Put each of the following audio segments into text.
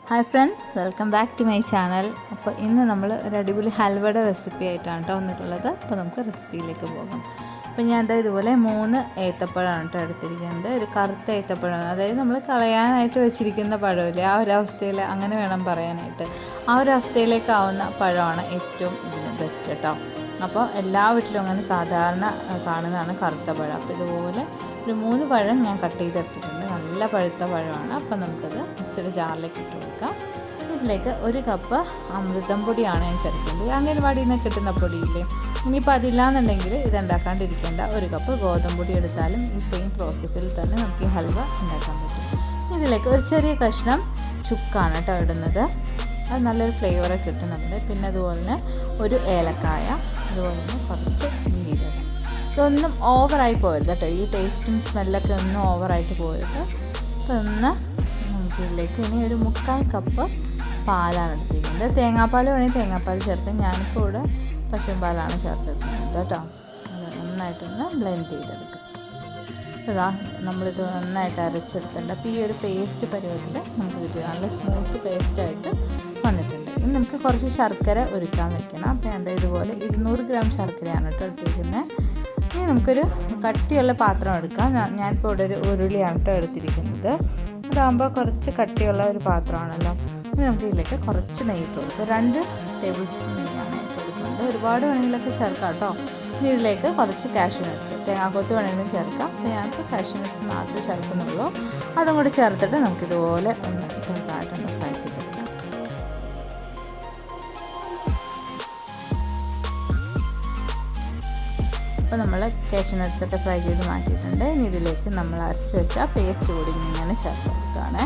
Hi friends, welcome back to my channel. അപ്പോൾ ഇന്ന് നമ്മൾ ഒരു അടിപൊളി ഹൽവയുടെ റെസിപ്പി ആയിട്ടാണ് കേട്ടോ വന്നിട്ടുള്ളത്. അപ്പോൾ നമുക്ക് റെസിപ്പിയിലേക്ക് പോകാം. അപ്പോൾ ഞാൻ ഇതുപോലെ 3 ഏത്തപ്പഴമാണ് കേട്ടോ എടുത്തിരിക്കുന്നത്. ഒരു കറുത്ത ഏത്തപ്പഴമാണ്, അതായത് നമ്മൾ കളയാനായിട്ട് വെച്ചിരിക്കുന്ന പഴമില്ലേ, ആ ഒരു അവസ്ഥയിൽ അങ്ങനെ വേണം പറയാനായിട്ട്. ആ ഒരു അവസ്ഥയിലേക്കാവുന്ന പഴമാണ് ഏറ്റവും ഇതിന് ബെസ്റ്റ് കേട്ടോ. അപ്പോൾ എല്ലാ വീട്ടിലും അങ്ങനെ സാധാരണ കാണുന്നതാണ് കറുത്ത പഴം. അപ്പോൾ ഇതുപോലെ ഒരു 3 പഴം ഞാൻ കട്ട് ചെയ്തെടുത്തിട്ടുണ്ട്. നല്ല പഴുത്ത പഴമാണ്. അപ്പോൾ നമുക്കത് മിക്സിയുടെ ജാറിലേക്ക് ഇട്ട് കൊടുക്കാം. ഇതിലേക്ക് 1 കപ്പ് അമൃതം പൊടിയാണ് ഞാൻ ചേർക്കുന്നത്. അംഗൻവാടിയിൽ നിന്ന് കിട്ടുന്ന പൊടിയില്ലേ. ഇനിയിപ്പോൾ അതില്ലാന്നുണ്ടെങ്കിൽ ഇതുണ്ടാക്കാണ്ടിരിക്കേണ്ട 1 കപ്പ് ഗോതമ്പ് പൊടി എടുത്താലും ഈ സെയിം പ്രോസസ്സിൽ തന്നെ നമുക്ക് ഈ ഹൽവ ഉണ്ടാക്കാൻ പറ്റും. ഇതിലേക്ക് ഒരു ചെറിയ കഷ്ണം ചുക്കാണ് കേട്ടോ ഇടുന്നത്. അത് നല്ലൊരു ഫ്ലേവറൊക്കെ കിട്ടുന്നുണ്ട്. പിന്നെ അതുപോലെ തന്നെ ഒരു ഏലക്കായ, അതുപോലെ തന്നെ കുറച്ച് ജീരകം. ഇതൊന്നും ഓവറായി പോകരുത് കേട്ടോ. ഈ ടേസ്റ്റും സ്മെല്ലൊക്കെ ഒന്നും ഓവറായിട്ട് പോകരുത്. ഇതൊന്ന് നമുക്കിതിലേക്ക് ഇനി ഒരു 3/4 കപ്പ് പാലാണ് എടുത്തിരിക്കുന്നത്. തേങ്ങാപ്പാൽ വേണമെങ്കിൽ തേങ്ങാപ്പാൽ ചേർക്കാം. ഞാനിപ്പോൾ ഇവിടെ പശുമ്പാലാണ് ചേർത്തെടുക്കുന്നത് കേട്ടോ. അത് നന്നായിട്ടൊന്ന് ബ്ലെൻഡ് ചെയ്തെടുക്കാം. ഇതാ നമ്മളിത് നന്നായിട്ട് അരച്ചെടുത്തിട്ടുണ്ട്. അപ്പോൾ ഈ ഒരു പേസ്റ്റ് പരുവത്തിൽ നമുക്ക് കിട്ടുക. നല്ല സ്മൂത്ത് പേസ്റ്റായിട്ട് വന്നിട്ടുണ്ട്. ഇനി നമുക്ക് കുറച്ച് ശർക്കര ഒരുക്കാൻ വെക്കണം. അപ്പോൾ ഞാൻ ഇതുപോലെ 200 ഗ്രാം ശർക്കരയാണ് കേട്ടോ എടുത്തിരിക്കുന്നത്. ഇനി നമുക്കൊരു കട്ടിയുള്ള പാത്രം എടുക്കാം. ഞാനിപ്പോൾ ഇവിടെ ഒരു ഉരുളിയാണ് കേട്ടോ എടുത്തിരിക്കുന്നത്. അതാകുമ്പോൾ കുറച്ച് കട്ടിയുള്ള ഒരു പാത്രമാണല്ലോ. ഇനി നമുക്ക് ഇതിലേക്ക് കുറച്ച് നെയ്യ് കൊടുക്കുക. 2 ടേബിൾ സ്പൂൺ നെയ്യാണ് കൊടുക്കുന്നത്. ഒരുപാട് വേണമെങ്കിലൊക്കെ ചേർക്കാം കേട്ടോ. ഇനി ഇതിലേക്ക് കുറച്ച് കാഷ്യൂ നട്ട്സ്, തേങ്ങാക്കൊത്ത് വേണമെങ്കിലും ചേർക്കാം. അപ്പോൾ ഞങ്ങൾക്ക് കാഷ്യൂ നട്ട്സ് മാത്രമേ ചേർക്കുന്നുള്ളൂ. അതും കൂടി ചേർത്തിട്ട് നമുക്കിതുപോലെ ഒന്ന് ചെറുതായിട്ടൊന്ന് ഫ്രൈ ചെയ്തെടുക്കാം. അപ്പോൾ നമ്മൾ കാഷ്യൂ നട്ട്സൊക്കെ ഫ്രൈ ചെയ്ത് മാറ്റിയിട്ടുണ്ട്. ഇനി ഇതിലേക്ക് നമ്മൾ അരച്ച് വെച്ച പേസ്റ്റ് കൂടി ഇങ്ങനെ ചേർത്ത് കൊടുക്കുകയാണ്.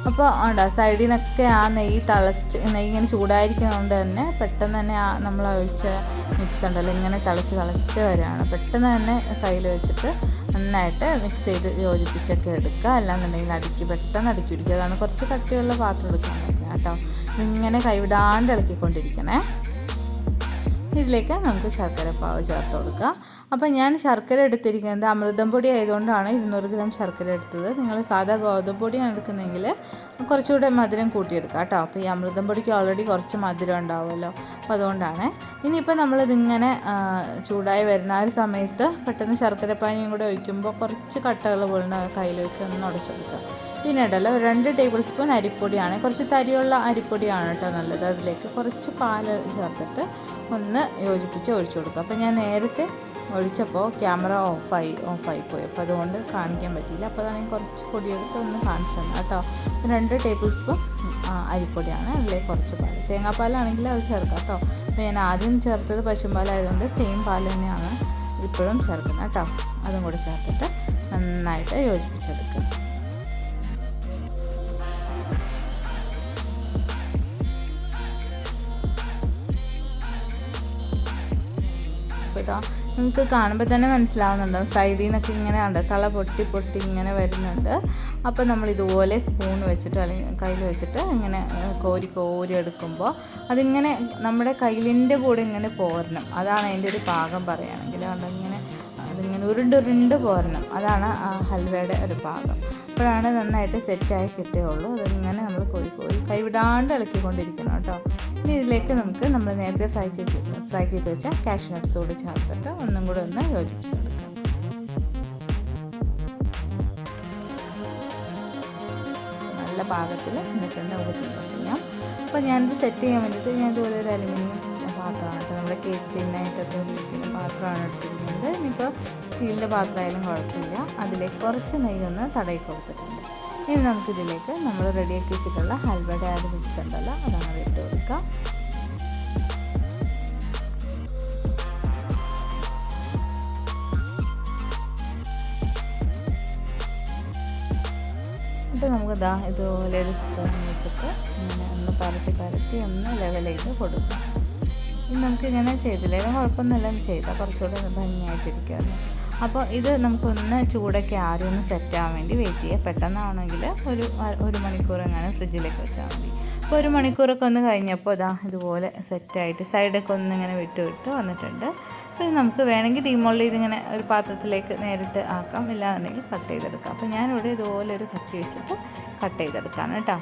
അപ്പോൾ ഉണ്ട് സൈഡിൽ നിന്നൊക്കെ ആ നെയ്യ് നെയ്യ് ഇങ്ങനെ ചൂടായിരിക്കുന്നതുകൊണ്ട് തന്നെ പെട്ടെന്ന് തന്നെ ആ നമ്മൾ ഒഴിച്ച മിക്സ് ഉണ്ടല്ലോ ഇങ്ങനെ തിളച്ച് വരികയാണ്. പെട്ടെന്ന് തന്നെ കയ്യിൽ വെച്ചിട്ട് നന്നായിട്ട് മിക്സ് ചെയ്ത് യോജിപ്പിച്ചൊക്കെ എടുക്കുക. അല്ലാന്നുണ്ടെങ്കിൽ പെട്ടെന്ന് അടുക്കി പിടിക്കുക. അതാണ് കുറച്ച് കട്ടിയുള്ള പാത്രം എടുക്കാൻ പറ്റുക കേട്ടോ. ഇങ്ങനെ കൈവിടാണ്ട് ഇളക്കിക്കൊണ്ടിരിക്കണേ. ഇതിലേക്ക് നമുക്ക് ശർക്കരപ്പാവ് ചേർത്ത് കൊടുക്കുക. അപ്പോൾ ഞാൻ ശർക്കര എടുത്തിരിക്കുന്നത് അമൃതം പൊടി ആയതുകൊണ്ടാണ് 200 ഗ്രാം ശർക്കര എടുത്തത്. നിങ്ങൾ സാധാ ഗോതമ്പ് പൊടിയാണ് എടുക്കുന്നതെങ്കിൽ കുറച്ചുകൂടെ മധുരം കൂട്ടിയെടുക്കുക കേട്ടോ. അപ്പോൾ ഈ അമൃതം പൊടിക്ക് ഓൾറെഡി കുറച്ച് മധുരം ഉണ്ടാവുമല്ലോ. അപ്പോൾ അതുകൊണ്ടാണ്. ഇനിയിപ്പോൾ നമ്മളിതിങ്ങനെ ചൂടായി വരുന്ന ആ ഒരു സമയത്ത് പെട്ടെന്ന് ശർക്കരപ്പാനിയും കൂടെ ഒഴിക്കുമ്പോൾ കുറച്ച് കട്ടകൾ പോലെ കയ്യിൽ വെച്ച് ഒന്ന് ഉടച്ചെടുക്കുക. പിന്നെ ഇടല്ലോ 2 ടേബിൾ സ്പൂൺ അരിപ്പൊടിയാണ്. കുറച്ച് തരിയുള്ള അരിപ്പൊടിയാണ് കേട്ടോ നല്ലത്. അതിലേക്ക് കുറച്ച് പാല് ചേർത്തിട്ട് ഒന്ന് യോജിപ്പിച്ച് ഒഴിച്ചു കൊടുക്കുക. അപ്പോൾ ഞാൻ നേരത്തെ ഒഴിച്ചപ്പോൾ ക്യാമറ ഓഫായി പോയി. അപ്പോൾ അതുകൊണ്ട് കാണിക്കാൻ പറ്റിയില്ല. അപ്പോൾ അതാണെങ്കിൽ കുറച്ച് പൊടിയെടുത്ത് ഒന്ന് കാണിച്ചു തന്നെ കേട്ടോ. 2 ടേബിൾ സ്പൂൺ അരിപ്പൊടിയാണ്. അതിലേക്ക് കുറച്ച് പാൽ, തേങ്ങാപ്പാലാണെങ്കിൽ അത് ചേർക്കാം കേട്ടോ. അപ്പോൾ ഞാൻ ആദ്യം ചേർത്തത് പശുമ്പാലായതുകൊണ്ട് സെയിം പാൽ തന്നെയാണ് ഇപ്പോഴും ചേർക്കുന്നത് കേട്ടോ. അതും കൂടി ചേർത്തിട്ട് നന്നായിട്ട് യോജിപ്പിച്ചെടുക്കുക. ഇതാ നിങ്ങൾക്ക് കാണുമ്പോൾ തന്നെ മനസ്സിലാവുന്നുണ്ടോ, സൈഡിൽ നിന്നൊക്കെ ഇങ്ങനെ ഉണ്ട് തള പൊട്ടി ഇങ്ങനെ വരുന്നുണ്ട്. അപ്പോൾ നമ്മൾ ഇതുപോലെ സ്പൂൺ വെച്ചിട്ട് അല്ലെങ്കിൽ കയ്യിൽ വെച്ചിട്ട് ഇങ്ങനെ കോരി എടുക്കുമ്പോൾ അതിങ്ങനെ നമ്മുടെ കയ്യിലിൻ്റെ കൂടെ ഇങ്ങനെ പോരണം. അതാണ് അതിൻ്റെ ഒരു പാകം പറയുകയാണെങ്കിൽ. അതിങ്ങനെ ഉരുണ്ട് പോരണം. അതാണ് ഹൽവയുടെ ഒരു പാകം. അപ്പോഴാണ് നന്നായിട്ട് സെറ്റായി കിട്ടുകയുള്ളൂ. അതിങ്ങനെ നമ്മൾ കോരി കൈവിടാണ്ട് ഇളക്കിക്കൊണ്ടിരിക്കണം കേട്ടോ. ഇനി ഇതിലേക്ക് നമുക്ക് നമ്മൾ നേരത്തെ ഫ്രൈ ചെയ്ത് വെച്ച കാഷ്യൂ നട്ട്സ് കൂടി ചേർത്തിട്ട് ഒന്നും കൂടെ ഒന്ന് യോജിപ്പിച്ചെടുക്കാം. നല്ല പാകത്തിൽ എന്നിട്ടുണ്ട് നമുക്ക് ചെയ്യാം. അപ്പോൾ ഞാനിത് സെറ്റ് ചെയ്യാൻ വേണ്ടിയിട്ട് ഞാൻ ഇതുപോലെ ഒരു അലുമിനിയം പാത്രമാണ് കേട്ടോ. നമ്മുടെ കേക്ക് തിന്നായിട്ടൊക്കെ ഇരിക്കുന്ന പാത്രമാണ് എടുത്തിരിക്കുന്നത്. ഇനിയിപ്പോൾ സ്റ്റീലിൻ്റെ പാത്രമായാലും കുഴപ്പമില്ല. അതിലേക്ക് കുറച്ച് നെയ്യൊന്ന് തടയി കൊടുത്തിട്ടുണ്ട്. ഇനി നമുക്കിതിലേക്ക് നമ്മൾ റെഡിയാക്കി വെച്ചിട്ടുള്ള ഹൽവയുടെ ആ മിക്സ് ഉണ്ടല്ലോ അതങ്ങനെ ഇട്ട് കൊടുക്കാം. എന്നിട്ട് നമുക്ക് ഇതുപോലെ ഒരു സ്പൂൺ വെച്ചിട്ട് ഇങ്ങനെ ഒന്ന് പരത്തി ഒന്ന് ലെവൽ ചെയ്ത് കൊടുക്കാം. ഇനി നമുക്കിങ്ങനെ ചെയ്തില്ലെങ്കിലും കുഴപ്പമൊന്നുമില്ല, ചെയ്താൽ കുറച്ചുകൂടെ ഭംഗിയായിട്ടിരിക്കുമല്ലോ. അപ്പോൾ ഇത് നമുക്കൊന്ന് ചൂടൊക്കെ ആറി ഒന്ന് സെറ്റാകാൻ വേണ്ടി വെയിറ്റ് ചെയ്യുക. പെട്ടെന്നാണെങ്കിൽ ഒരു മണിക്കൂർ എങ്ങനെ ഫ്രിഡ്ജിലേക്ക് വെച്ചാൽ മതി. അപ്പോൾ 1 മണിക്കൂറൊക്കെ ഒന്ന് കഴിഞ്ഞപ്പോൾ ഇതുപോലെ സെറ്റായിട്ട് സൈഡൊക്കെ ഒന്നിങ്ങനെ വിട്ട് വന്നിട്ടുണ്ട്. അപ്പോൾ നമുക്ക് വേണമെങ്കിൽ ഡീമോൾഡ് ചെയ്തിങ്ങനെ ഒരു പാത്രത്തിലേക്ക് നേരിട്ട് ആക്കാം, ഇല്ലാന്നുണ്ടെങ്കിൽ കട്ട് ചെയ്തെടുക്കാം. അപ്പോൾ ഞാനിവിടെ ഇതുപോലെ ഒരു കത്തി വെച്ചിട്ട് കട്ട് ചെയ്തെടുക്കാം കേട്ടോ.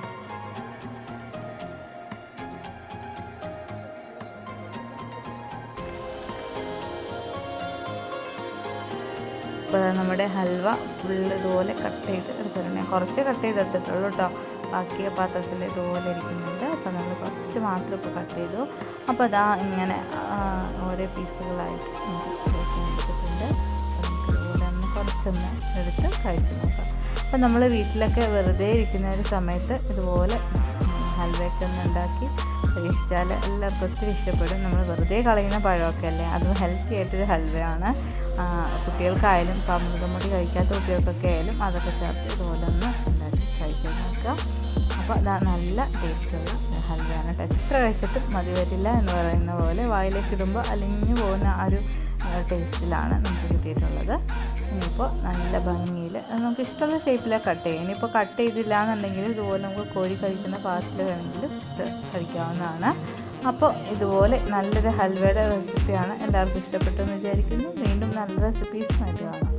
അപ്പോൾ നമ്മുടെ ഹൽവ ഫുള്ള് ഇതുപോലെ കട്ട് ചെയ്ത് എടുത്തിട്ടുണ്ട്. ഞാൻ കുറച്ച് കട്ട് ചെയ്തെടുത്തിട്ടുള്ളൂ കേട്ടോ, ബാക്കി പാത്രത്തിൽ ഇതുപോലെ ഇരിക്കുന്നുണ്ട്. അപ്പോൾ നമ്മൾ കുറച്ച് മാത്രം ഇപ്പോൾ കട്ട് ചെയ്തു. അപ്പോൾ അതാ ഇങ്ങനെ ഓരോ പീസുകളായിട്ട് നമുക്ക് കഴിക്കാൻ എടുത്തിട്ടുണ്ട്. അപ്പോൾ നമുക്ക് ഇതുപോലെ ഒന്ന് കുറച്ചൊന്ന് എടുത്ത് കഴിച്ച് നോക്കാം. അപ്പോൾ നമ്മൾ വീട്ടിലൊക്കെ വെറുതെ ഇരിക്കുന്ന ഒരു സമയത്ത് ഇതുപോലെ ഹൽവയൊക്കെ ഒന്ന് ഉണ്ടാക്കി പരീക്ഷിച്ചാൽ എല്ലാവർക്കും ഒത്തിരി ഇഷ്ടപ്പെടും. നമ്മൾ വെറുതെ കളയുന്ന പഴമൊക്കെ അല്ലേ, അതും ഹെൽത്തി ആയിട്ടൊരു ഹൽവയാണ്. കുട്ടികൾക്കായാലും അമൃതമുടി കഴിക്കാത്ത കുട്ടികൾക്കൊക്കെ ആയാലും അതൊക്കെ ചേർത്ത് ഇതുപോലെ ഒന്ന് ഉണ്ടാക്കി കഴിക്കാൻ നോക്കുക. അപ്പോൾ അതാ നല്ല ടേസ്റ്റുള്ള ഹൽവയാണ് കേട്ടോ. എത്ര കഴിച്ചിട്ടും മതി വരില്ല എന്ന് പറയുന്ന പോലെ വായിലേക്ക് ഇടുമ്പോൾ അലിഞ്ഞു പോകുന്ന ആ ഒരു ടേസ്റ്റിലാണ് നമുക്ക് കിട്ടിയിട്ടുള്ളത്. ഇനിയിപ്പോൾ നല്ല ഭംഗിയിൽ നമുക്ക് ഇഷ്ടമുള്ള ഷേപ്പിലാണ് കട്ട് ചെയ്യുക. ഇനിയിപ്പോൾ കട്ട് ചെയ്തില്ല എന്നുണ്ടെങ്കിൽ ഇതുപോലെ നമുക്ക് കോരി കഴിക്കുന്ന പാത്രത്തിൽ വേണമെങ്കിലും കഴിക്കാവുന്നതാണ്. അപ്പോൾ ഇതുപോലെ നല്ലൊരു ഹൽവയുടെ റെസിപ്പിയാണ്. എല്ലാവർക്കും ഇഷ്ടപ്പെട്ടെന്ന് വിചാരിക്കുന്നു. വീണ്ടും നല്ല റെസിപ്പീസുമായിട്ട് കാണാം.